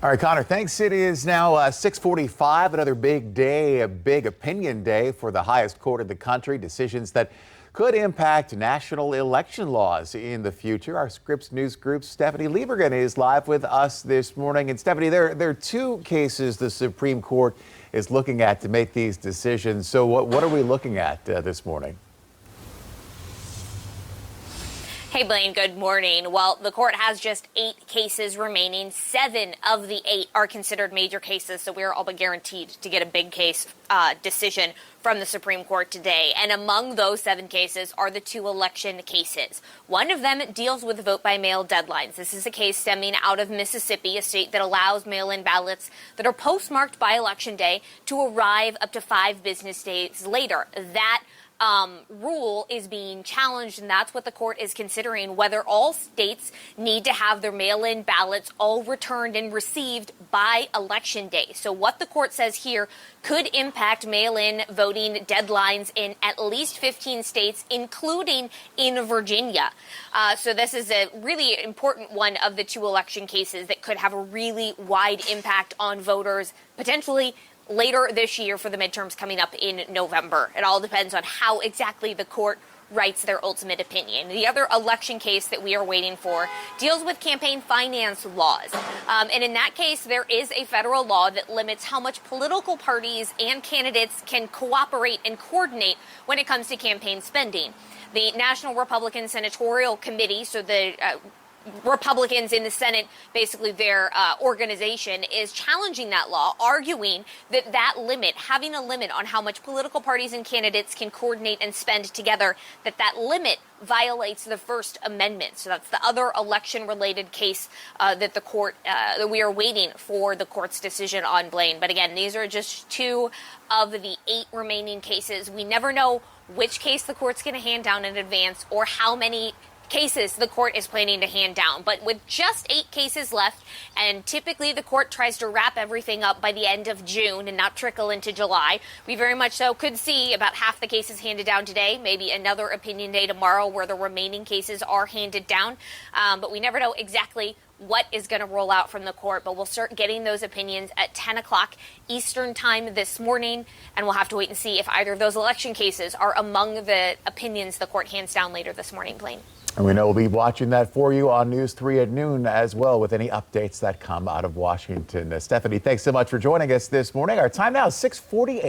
All right, Connor, thanks. It is now 6:45, another big day, a big opinion day for the highest court in the country. Decisions that could impact national election laws in the future. Our Scripps News Group's Stephanie Liebergen is live with us this morning. And Stephanie, there are two cases the Supreme Court is looking at to make these decisions. So what are we looking at this morning? Hey, Blaine, good morning. Well, the court has just 8 cases remaining. 7 of the 8 are considered major cases, so we're all but guaranteed to get a big case decision from the Supreme Court today. And among those 7 cases are the 2 election cases. One of them deals with vote-by-mail deadlines. This is a case stemming out of Mississippi, a state that allows mail-in ballots that are postmarked by Election Day to arrive up to 5 business days later. That rule is being challenged, and that's what the court is considering, whether all states need to have their mail-in ballots all returned and received by Election Day. So what the court says here could impact mail-in voting deadlines in at least 15 states, including in Virginia. So this is a really important one of the 2 election cases that could have a really wide impact on voters, potentially later this year for the midterms coming up in November. It all depends on how exactly the court writes their ultimate opinion. The other election case that we are waiting for deals with campaign finance laws. And in that case, there is a federal law that limits how much political parties and candidates can cooperate and coordinate when it comes to campaign spending. The National Republican Senatorial Committee, so the Republicans in the Senate, basically their organization, is challenging that law, arguing that having a limit on how much political parties and candidates can coordinate and spend together, that limit violates the First Amendment. So that's the other election-related case that the court, that we are waiting for the court's decision on, Blaine. But again, these are just 2 of the 8 remaining cases. We never know which case the court's going to hand down in advance or how many cases the court is planning to hand down. But with just 8 cases left, and typically the court tries to wrap everything up by the end of June and not trickle into July, we very much so could see about half the cases handed down today, maybe another opinion day tomorrow where the remaining cases are handed down. But we never know exactly what is going to roll out from the court, but we'll start getting those opinions at 10 o'clock Eastern time this morning, and we'll have to wait and see if either of those election cases are among the opinions the court hands down later this morning, Blaine. And we know we'll be watching that for you on News 3 at noon as well, with any updates that come out of Washington. Stephanie, thanks so much for joining us this morning. Our time now is 6:48.